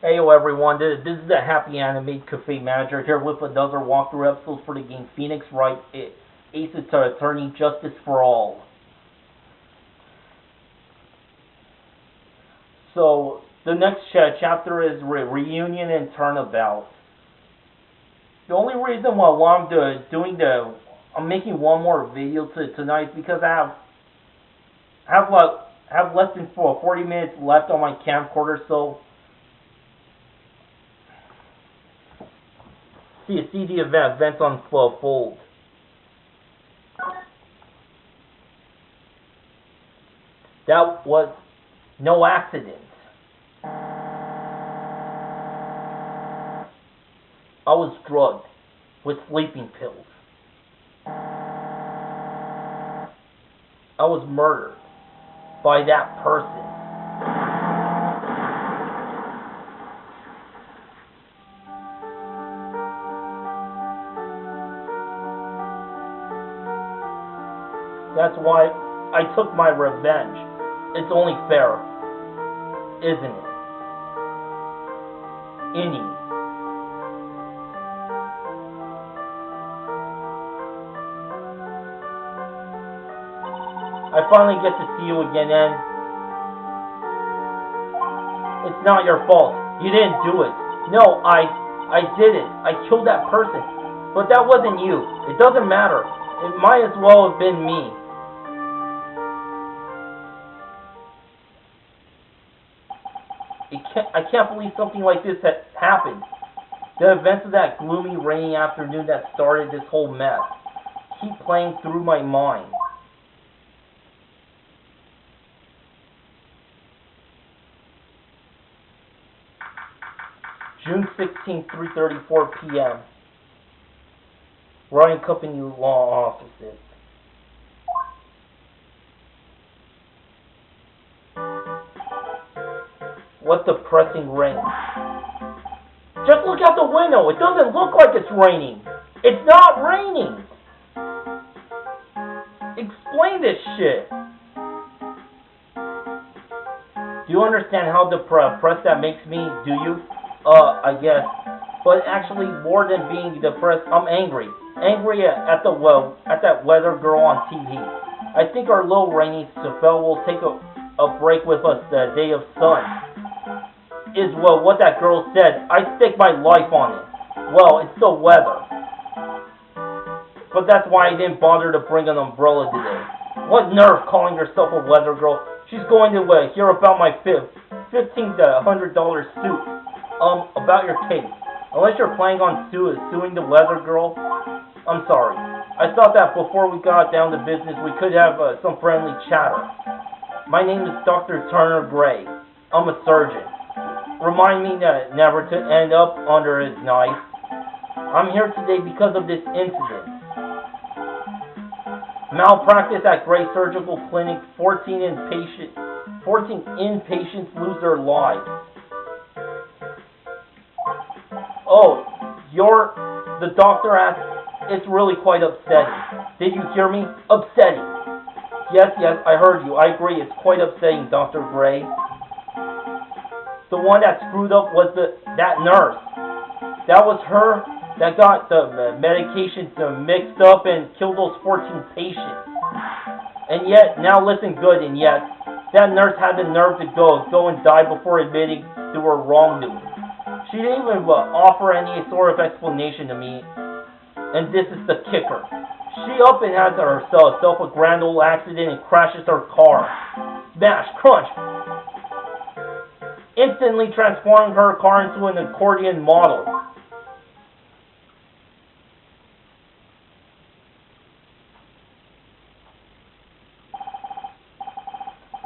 Hey everyone, this is the HappyAnimaidCafeManager here with another walkthrough episode for the game Phoenix Wright, Ace Attorney Justice for All. So, the next chapter is Reunion and Turnabout. The only reason why I'm making one more video tonight is because I have less than 40 minutes left on my camcorder, so see the events unfold. That was no accident. I was drugged with sleeping pills. I was murdered by that person. That's why I took my revenge. It's only fair, isn't it? I finally get to see you again, and it's not your fault. You didn't do it. No, I did it. I killed that person. But that wasn't you. It doesn't matter. It might as well have been me. I can't believe something like this had happened. The events of that gloomy, rainy afternoon that started this whole mess keep playing through my mind. June 16, 3:34 p.m. Wright Company Law Offices. What depressing rain. Just look out the window. It doesn't look like it's raining. It's not raining. Explain this shit. Do you understand how depressed that makes me? Do you? I guess. But actually, more than being depressed, I'm angry. Angry at that weather girl on TV. I think our little rainy spell will take a break with us the day of sun. Is what that girl said. I stake my life on it. Well, it's the weather. But that's why I didn't bother to bring an umbrella today. What nerve calling herself a weather girl? She's going to hear about my $1,500 suit. About your case. Unless you're planning on suing the weather girl, I'm sorry. I thought that before we got down to business, we could have some friendly chatter. My name is Dr. Turner Gray. I'm a surgeon. Remind me never to end up under his knife. I'm here today because of this incident. Malpractice at Gray Surgical Clinic. 14 inpatients lose their lives. Oh, you're the doctor asked. It's really quite upsetting. Did you hear me? Upsetting. Yes, I heard you. I agree. It's quite upsetting, Dr. Gray. The one that screwed up was that nurse. That was her that got the medications mixed up and killed those 14 patients. And yet, now listen good, and yet, that nurse had the nerve to go and die before admitting to her wrongdoing. She didn't even offer any sort of explanation to me. And this is the kicker. She up and has herself a grand old accident and crashes her car. Smash, crunch. Instantly transforming her car into an accordion model.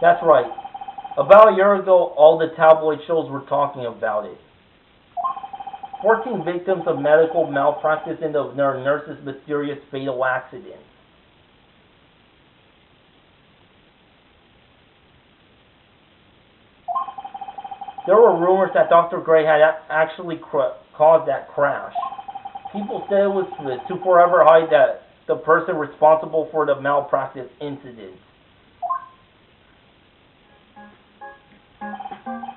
That's right. About a year ago, all the tabloid shows were talking about it. 14 victims of medical malpractice in the nurse's mysterious fatal accident. There were rumors that Dr. Gray had actually caused that crash. People said it was to forever hide the person responsible for the malpractice incident.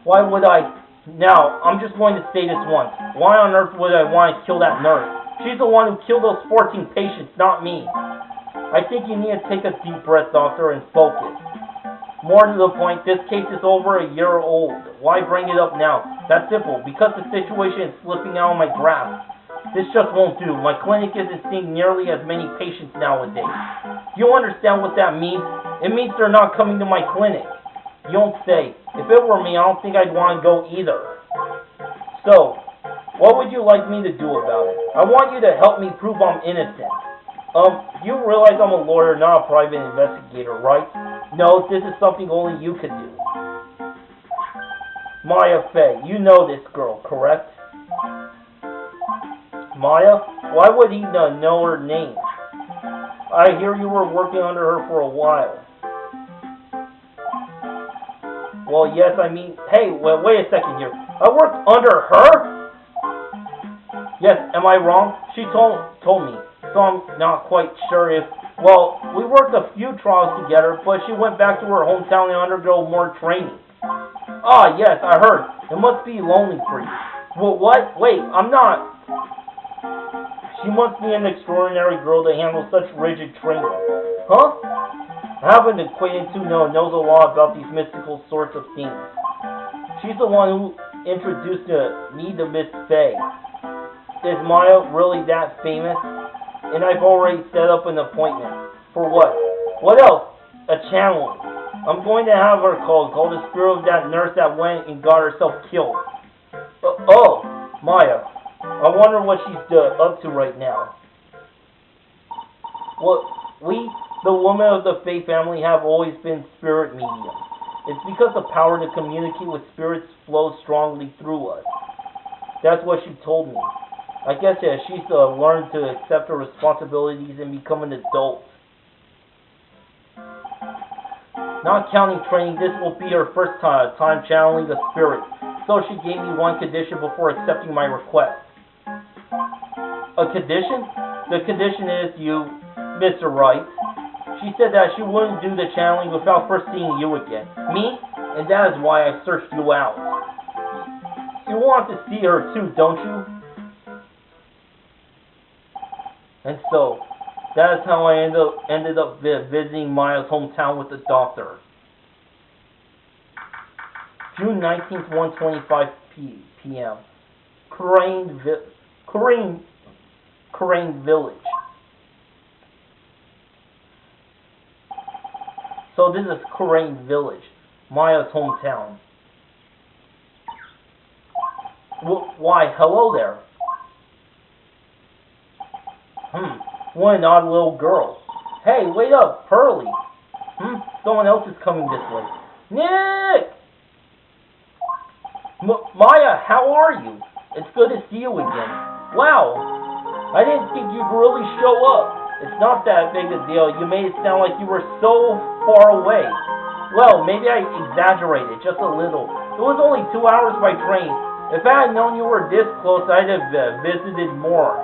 Why would I Now, I'm just going to say this once. Why on earth would I want to kill that nurse? She's the one who killed those 14 patients, not me. I think you need to take a deep breath, Doctor, and focus. More to the point, this case is over a year old. Why bring it up now? That's simple. Because the situation is slipping out of my grasp. This just won't do. My clinic isn't seeing nearly as many patients nowadays. Do you understand what that means? It means they're not coming to my clinic. You don't say. If it were me, I don't think I'd want to go either. So, what would you like me to do about it? I want you to help me prove I'm innocent. You realize I'm a lawyer, not a private investigator, right? No, this is something only you could do. Maya Fey, you know this girl, correct? Maya? Why would he know her name? I hear you were working under her for a while. Well, yes, I mean, hey, well, wait a second here. I worked under her? Yes, am I wrong? She told me, so I'm not quite sure if... Well, we worked a few trials together, but she went back to her hometown and undergo more training. Ah, yes, I heard. It must be lonely for you. Well, what? Wait, I'm not... She must be an extraordinary girl to handle such rigid training. Huh? I have an acquaintance who knows a lot about these mystical sorts of things. She's the one who introduced me to Miss Fey. Is Maya really that famous? And I've already set up an appointment. For what? What else? A channeling. I'm going to have her called the spirit of that nurse that went and got herself killed. Oh, Maya. I wonder what she's up to right now. Well, we, the women of the Fey family, have always been spirit mediums. It's because the power to communicate with spirits flows strongly through us. That's what she told me. I guess she's learned to accept her responsibilities and become an adult. Not counting training, this will be her first time channeling a spirit. So she gave me one condition before accepting my request. A condition? The condition is you, Mr. Wright. She said that she wouldn't do the channeling without first seeing you again. Me? And that is why I searched you out. You want to see her too, don't you? And so, that is how I ended up visiting Maya's hometown with the doctor. June 19th, 1:25 p.m. Crane Village. So this is Crane Village, Maya's hometown. Why, hello there. What an odd little girl. Hey, wait up, Pearly. Someone else is coming this way. Nick! Maya, how are you? It's good to see you again. Wow, I didn't think you'd really show up. It's not that big a deal. You made it sound like you were so far away. Well, maybe I exaggerated just a little. It was only 2 hours by train. If I had known you were this close, I'd have visited more.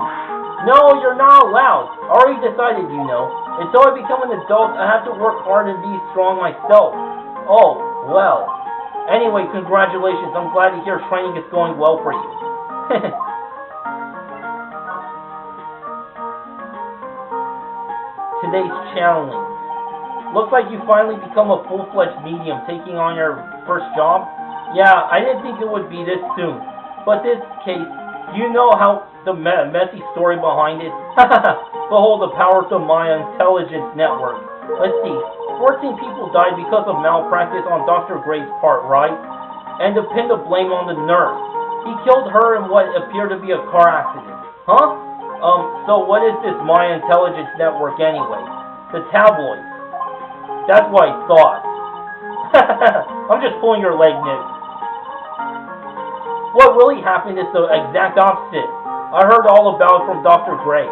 No, you're not allowed. I already decided, you know. Until I become an adult, I have to work hard and be strong myself. Oh, well. Anyway, congratulations. I'm glad to hear training is going well for you. Today's channeling. Looks like you finally become a full-fledged medium, taking on your first job. Yeah, I didn't think it would be this soon. But this case, do you know how the messy story behind it? Behold the power of the Maya intelligence network. Let's see. 14 people died because of malpractice on Dr. Gray's part, right? And to pin the blame on the nurse. He killed her in what appeared to be a car accident. Huh? So what is this Maya intelligence network anyway? The tabloids. That's what I thought. I'm just pulling your leg, Nick. What really happened is the exact opposite. I heard all about it from Dr. Gray.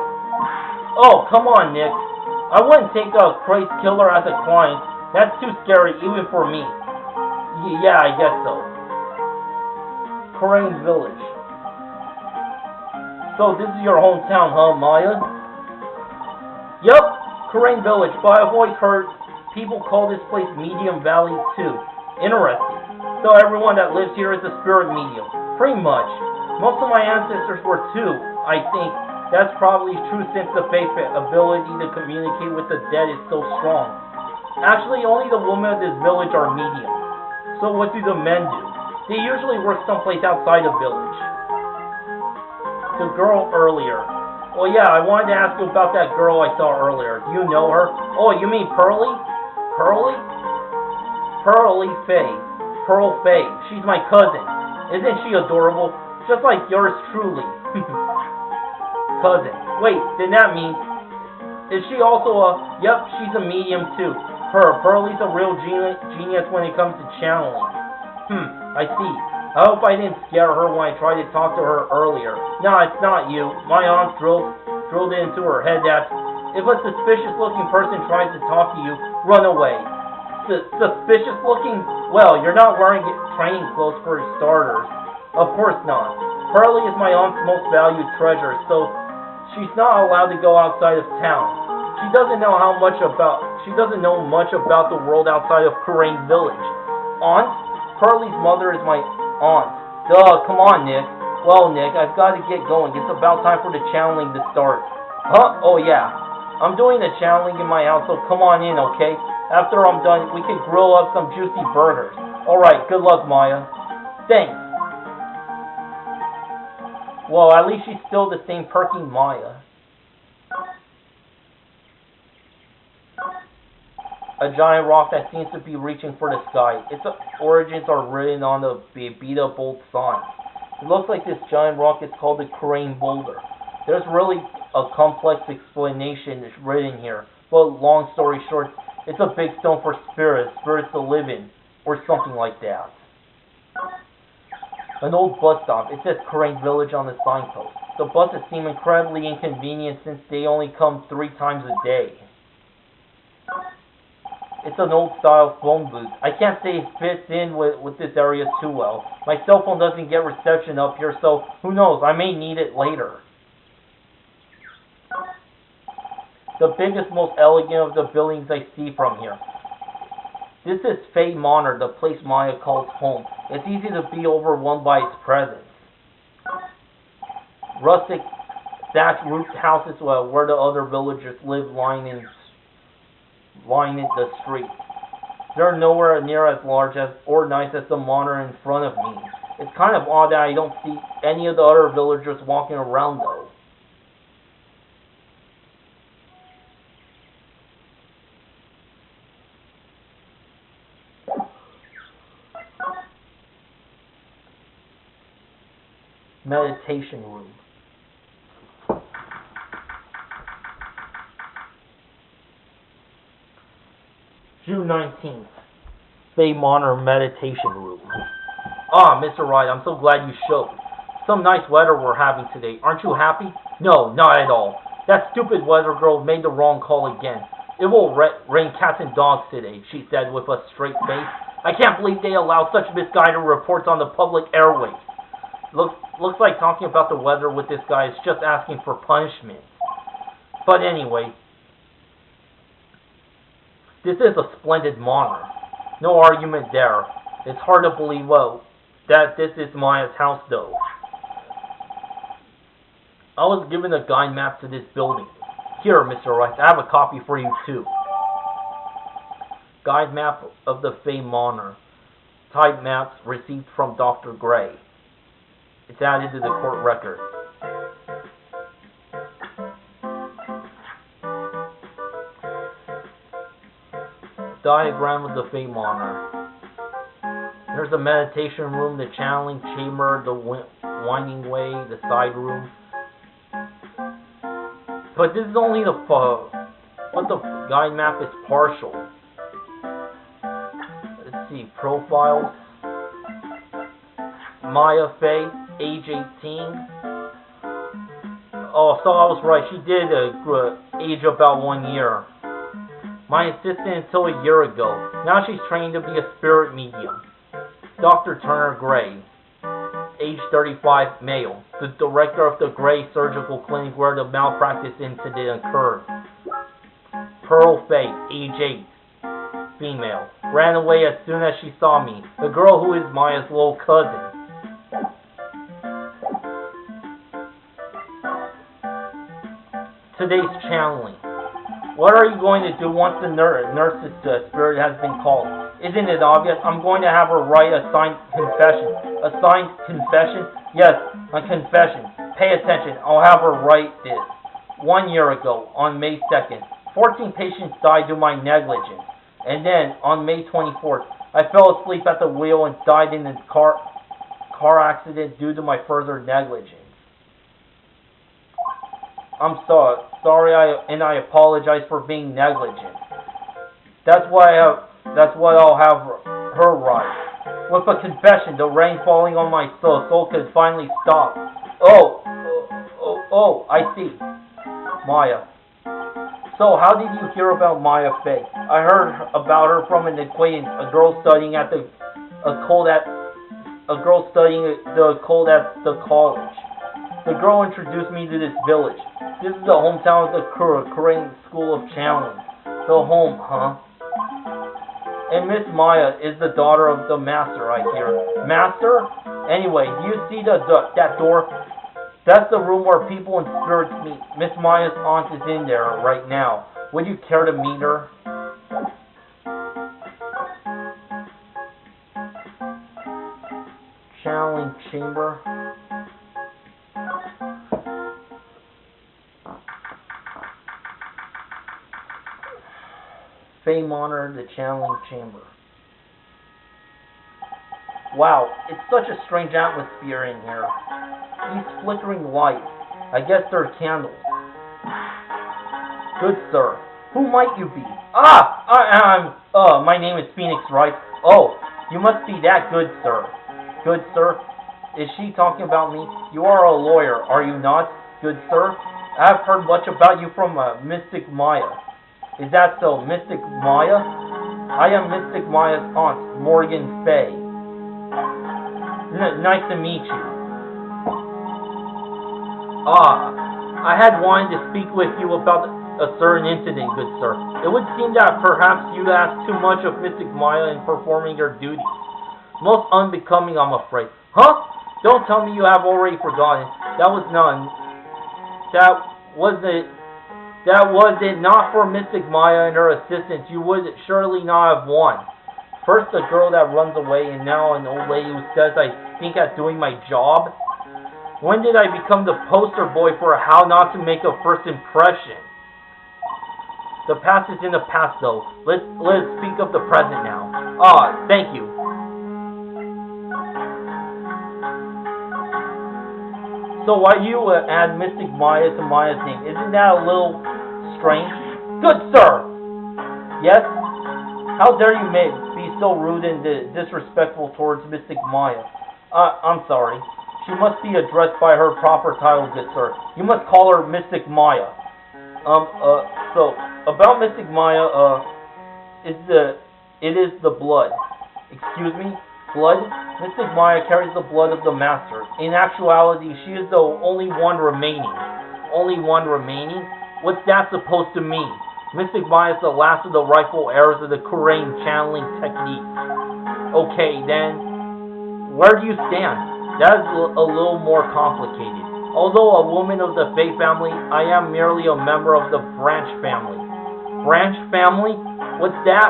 Oh, come on, Nick. I wouldn't take a crazed killer as a client. That's too scary even for me. Yeah, I guess so. Crane Village. So this is your hometown, huh, Maya? Yup, Crane Village, but I've always heard people call this place Medium Valley too. Interesting. So everyone that lives here is a spirit medium. Pretty much. Most of my ancestors were too, I think. That's probably true since the faith ability to communicate with the dead is so strong. Actually, only the women of this village are mediums. So what do the men do? They usually work someplace outside the village. The girl earlier. Well, yeah, I wanted to ask you about that girl I saw earlier. Do you know her? Oh, you mean Pearly? Pearly? Pearly Faye. Pearl Faye. She's my cousin. Isn't she adorable? Just like yours truly. Cousin. Wait, then that means... Is she also a... Yep, she's a medium too. Pearly's a real genius when it comes to channeling. I see. I hope I didn't scare her when I tried to talk to her earlier. No, it's not you. My aunt drilled it into her head that if a suspicious-looking person tries to talk to you, run away. Suspicious-looking? Well, you're not wearing training clothes for starters. Of course not. Pearly is my aunt's most valued treasure, so she's not allowed to go outside of town. She doesn't know much about the world outside of Kurain Village. Aunt? Pearly's mother is my aunt. Duh, come on, Nick. Well, Nick, I've got to get going. It's about time for the channeling to start. Huh? Oh, yeah. I'm doing the channeling in my house, so come on in, okay? After I'm done, we can grill up some juicy burgers. Alright, good luck, Maya. Thanks. Well, at least she's still the same perky Maya. A giant rock that seems to be reaching for the sky. Its origins are written on the beat-up old sign. It looks like this giant rock is called the Kurain Boulder. There's really a complex explanation written here, but long story short, it's a big stone for spirits to live in, or something like that. An old bus stop. It says Kurain Village on the signpost. The buses seem incredibly inconvenient since they only come 3 times a day. It's an old-style phone booth. I can't say it fits in with this area too well. My cell phone doesn't get reception up here, so who knows, I may need it later. The biggest, most elegant of the buildings I see from here. This is Faye Manor, the place Maya calls home. It's easy to be overwhelmed by its presence. Rustic, thatched-roofed houses where the other villagers live lining the street. They're nowhere near as large or nice as the manor in front of me. It's kind of odd that I don't see any of the other villagers walking around though. Meditation room. June 19th. Faye Manor Meditation Room. Ah, Mr. Wright, I'm so glad you showed. Some nice weather we're having today. Aren't you happy? No, not at all. That stupid weather girl made the wrong call again. It will rain cats and dogs today, she said with a straight face. I can't believe they allow such misguided reports on the public airwaves. Looks like talking about the weather with this guy is just asking for punishment. But anyway, this is a splendid manor. No argument there. It's hard to believe, that this is Maya's house, though. I was given a guide map to this building. Here, Mr. Wright, I have a copy for you, too. Guide map of the Faye Manor. Type maps received from Dr. Gray. It's added to the court record. Diagram of the Faye Manor. There's the meditation room, the channeling chamber, the winding way, the side room. But this is only the guide map is partial. Let's see, profiles. Maya Faye, age 18. Oh, so I was right. She did age about 1 year. My assistant until a year ago. Now she's trained to be a spirit medium. Dr. Turner Gray, age 35, male. The director of the Gray Surgical Clinic where the malpractice incident occurred. Pearl Faye, age 8. female. Ran away as soon as she saw me. The girl who is Maya's little cousin. Today's channeling. What are you going to do once the nurse's spirit has been called? Isn't it obvious? I'm going to have her write a signed confession. A signed confession? Yes, a confession. Pay attention. I'll have her write this. 1 year ago, on May 2nd, 14 patients died due to my negligence. And then, on May 24th, I fell asleep at the wheel and died in a car accident due to my further negligence. I'm sorry, I apologize for being negligent. That's why I'll have her write. With a confession, the rain falling on my soul could finally stop. Oh, I see. Maya. So, how did you hear about Maya Fey? I heard about her from an acquaintance, a girl studying the college. The girl introduced me to this village. This is the hometown of the Korean School of Channeling. The home, huh? And Miss Maya is the daughter of the master, I hear. Master? Anyway, do you see that door? That's the room where people and spirits meet. Miss Maya's aunt is in there right now. Would you care to meet her? Channeling chamber. Fey monitor the channeling chamber. Wow, it's such a strange atmosphere in here. These flickering lights. I guess they're candles. Good sir. Who might you be? My name is Phoenix Wright. Oh, you must be that good sir. Good sir? Is she talking about me? You are a lawyer, are you not? Good sir? I have heard much about you from Mystic Maya. Is that so, Mystic Maya? I am Mystic Maya's aunt, Morgan Fey. Nice to meet you. I had wanted to speak with you about a certain incident, good sir. It would seem that perhaps you asked too much of Mystic Maya in performing your duties. Most unbecoming, I'm afraid. Huh? Don't tell me you have already forgotten. That was it not for Mystic Maya and her assistants, you would surely not have won. First a girl that runs away, and now an old lady who says I think at doing my job. When did I become the poster boy for how not to make a first impression? The past is in the past, though. Let's speak of the present now. Thank you. So why you add Mystic Maya to Maya's name? Isn't that a little strange? Good sir! Yes? How dare you be so rude and disrespectful towards Mystic Maya? I'm sorry. She must be addressed by her proper title, good sir. You must call her Mystic Maya. So, about Mystic Maya, it is the blood. Excuse me? Blood? Mystic Maya carries the blood of the Master. In actuality, she is the only one remaining. Only one remaining? What's that supposed to mean? Mystic Maya is the last of the rightful heirs of the Korean channeling technique. Okay, then, where do you stand? That is a little more complicated. Although a woman of the Fey family, I am merely a member of the Branch family. Branch family? What's that?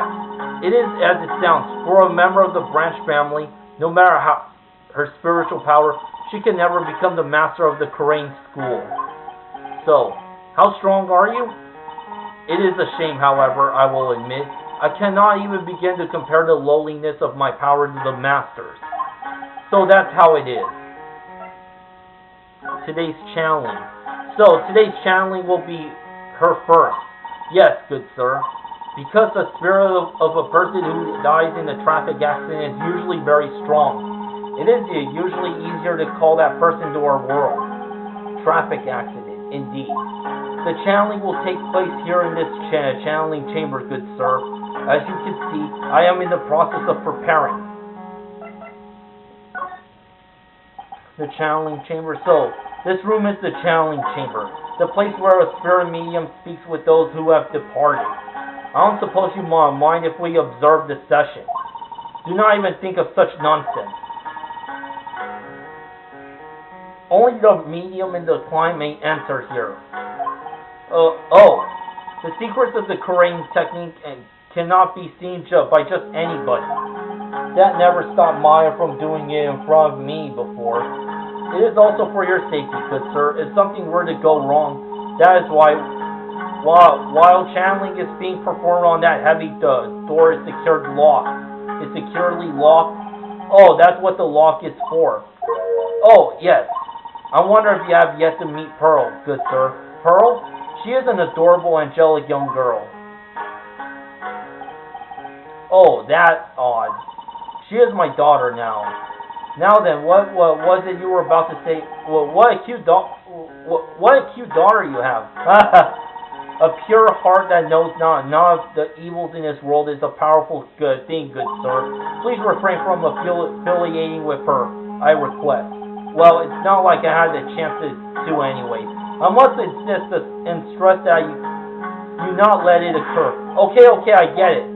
It is as it sounds. For a member of the Branch family, no matter how her spiritual power, she can never become the master of the Korean school. So, how strong are you? It is a shame, however, I will admit. I cannot even begin to compare the lowliness of my power to the master's. So that's how it is. Today's channeling. So, today's channeling will be her first. Yes, good sir. Because the spirit of a person who dies in a traffic accident is usually very strong. It is usually easier to call that person to our world. Traffic accident, indeed. The channeling will take place here in this channeling chamber, good sir. As you can see, I am in the process of preparing. The channeling chamber. So, this room is the channeling chamber, the place where a spirit medium speaks with those who have departed. I don't suppose you mind if we observe the session. Do not even think of such nonsense. Only the medium and the client may enter here. The secrets of the curating technique cannot be seen by just anybody. That never stopped Maya from doing it in front of me before. It is also for your safety, good sir. If something were to go wrong, that is why, while channeling is being performed on that heavy door is securely locked. Oh, that's what the lock is for. Oh, yes. I wonder if you have yet to meet Pearl, good sir. Pearl? She is an adorable, angelic young girl. Oh, that's odd. She is my daughter now. Now then, what was it you were about to say? Well, what a cute daughter you have. A pure heart that knows none of the evils in this world is a powerful good thing, good sir. Please refrain from affiliating with her, I request. Well, it's not like I had the chance to anyway. I must insist and stress that you not let it occur. Okay, I get it.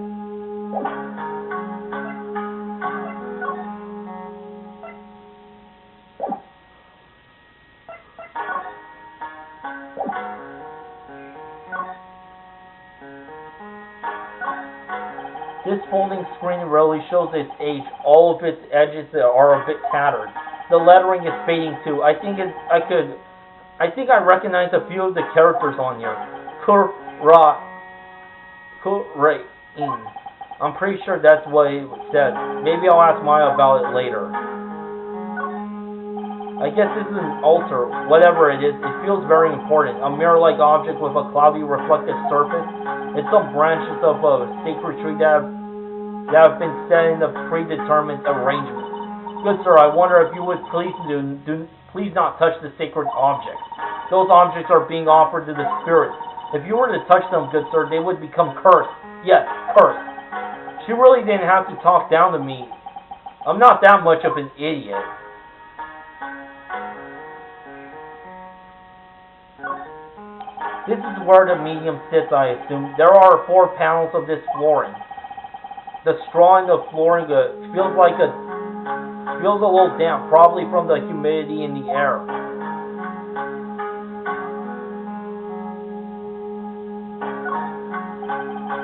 This folding screen really shows its age. All of its edges are a bit tattered. The lettering is fading too. I think I recognize a few of the characters on here. Wright. I'm pretty sure that's what it said. Maybe I'll ask Maya about it later. I guess this is an altar. Whatever it is, it feels very important. A mirror-like object with a cloudy reflective surface. It's some branches of a sacred tree that have been set in a predetermined arrangement. Good sir, I wonder if you would please not touch the sacred objects. Those objects are being offered to the spirits. If you were to touch them, good sir, they would become cursed. Yes, cursed. She really didn't have to talk down to me. I'm not that much of an idiot. This is where the medium sits, I assume. There are 4 panels of this flooring. The straw in the flooring feels a little damp, probably from the humidity in the air.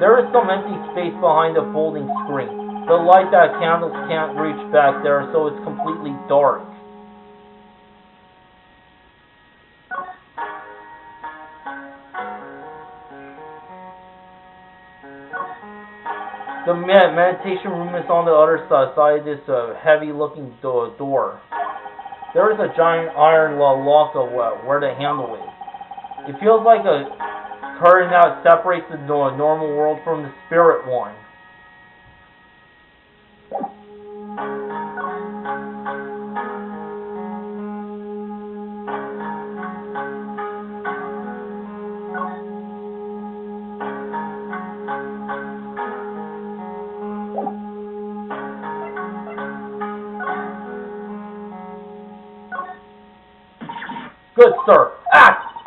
There is some empty space behind the folding screen. The light that candles can't reach back there, so it's completely dark. The meditation room is on the other side of this heavy-looking door. There is a giant iron lock where the handle is. It feels like a curtain that separates the normal world from the spirit one. Good sir.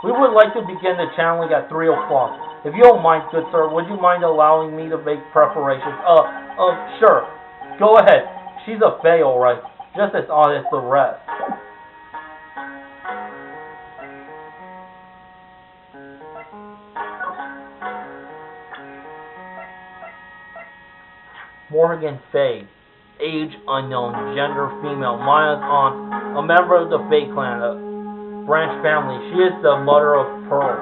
We would like to begin the channeling at 3 o'clock. If you don't mind, good sir, would you mind allowing me to make preparations? Sure. Go ahead. She's a fae, alright. Just as odd as the rest. Morgan Faye. Age unknown. Gender female. Maya's aunt. A member of the Fae clan. Branch family. She is the mother of Pearl.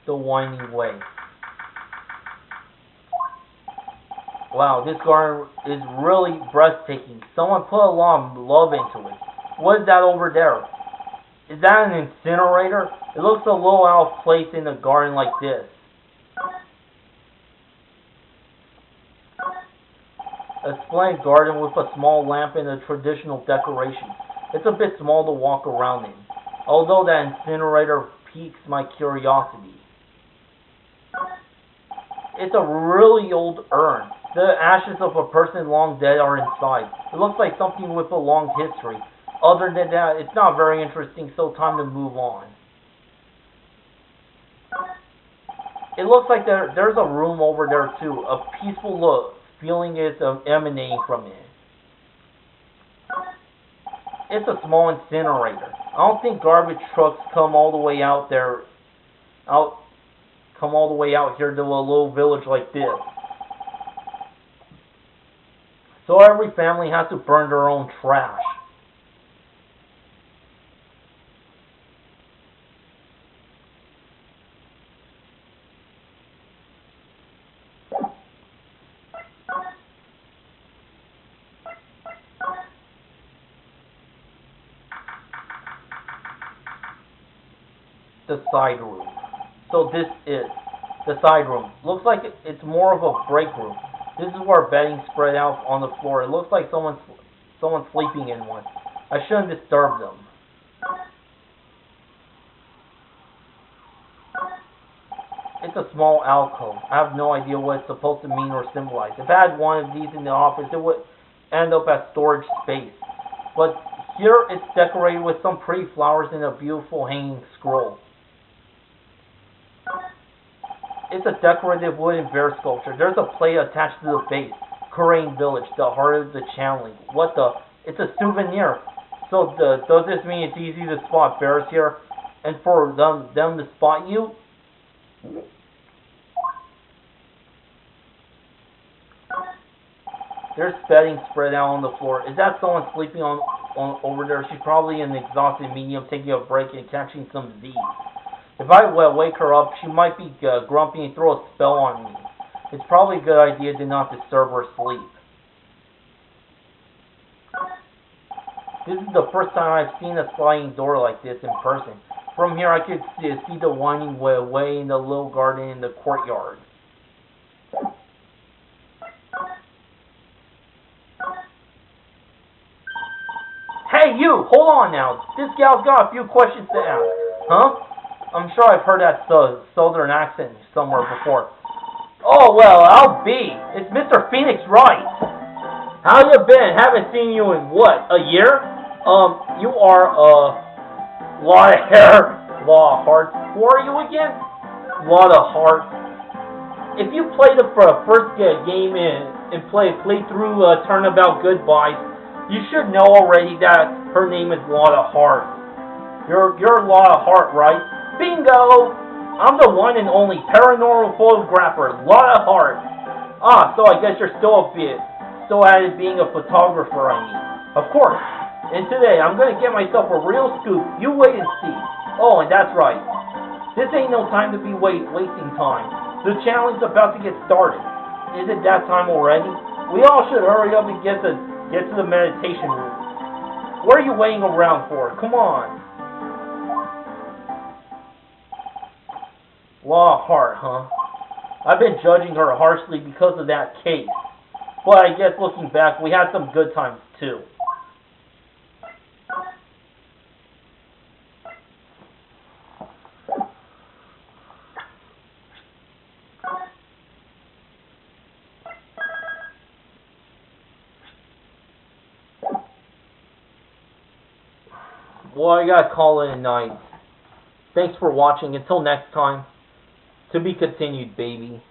The winding way. Wow, this garden is really breathtaking. Someone put a lot of love into it. What is that over there? Is that an incinerator? It looks a little out of place in a garden like this. A splendid garden with a small lamp and a traditional decoration. It's a bit small to walk around in, although that incinerator piques my curiosity. It's a really old urn. The ashes of a person long dead are inside. It looks like something with a long history. Other than that, it's not very interesting, so time to move on. It looks like there's a room over there too. A peaceful look. Feeling is emanating from it. It's a small incinerator. I don't think garbage trucks come all the way out there. Come all the way out here to a little village like this. So every family has to burn their own trash. The side room. So this is the side room. Looks like it's more of a break room. This is where bedding spread out on the floor. It looks like someone's sleeping in one. I shouldn't disturb them. It's a small alcove. I have no idea what it's supposed to mean or symbolize. If I had one of these in the office, it would end up as storage space. But here it's decorated with some pretty flowers and a beautiful hanging scroll. It's a decorative wooden bear sculpture. There's a plate attached to the base. Korean village, the heart of the channeling. What the? It's a souvenir. So does this mean it's easy to spot bears here? And for them to spot you? There's bedding spread out on the floor. Is that someone sleeping on over there? She's probably an exhausted medium taking a break and catching some Z's. If I wake her up, she might be grumpy and throw a spell on me. It's probably a good idea to not disturb her sleep. This is the first time I've seen a sliding door like this in person. From here I could see the winding way in the little garden in the courtyard. Hey you! Hold on now! This gal's got a few questions to ask. Huh? I'm sure I've heard that southern accent somewhere before. Oh, well, I'll be. It's Mr. Phoenix Wright. How you been? Haven't seen you in, what, a year? You are, lot of hair, lot of hearts. Who are you again? Lot of hearts. If you played the first game and play through Turnabout Goodbyes, you should know already that her name is Lot of Heart. You're Lot of Heart, right? Bingo! I'm the one and only paranormal photographer, Lot of Heart. Ah, so I guess you're still at it being a photographer, I mean. Of course. And today, I'm gonna get myself a real scoop. You wait and see. Oh, and that's right. This ain't no time to be wasting time. The challenge is about to get started. Is it that time already? We all should hurry up and get to the meditation room. What are you waiting around for? Come on. Law of Heart, huh? I've been judging her harshly because of that case. But I guess looking back, we had some good times too. Well, I gotta call it a night. Thanks for watching. Until next time. To be continued, baby.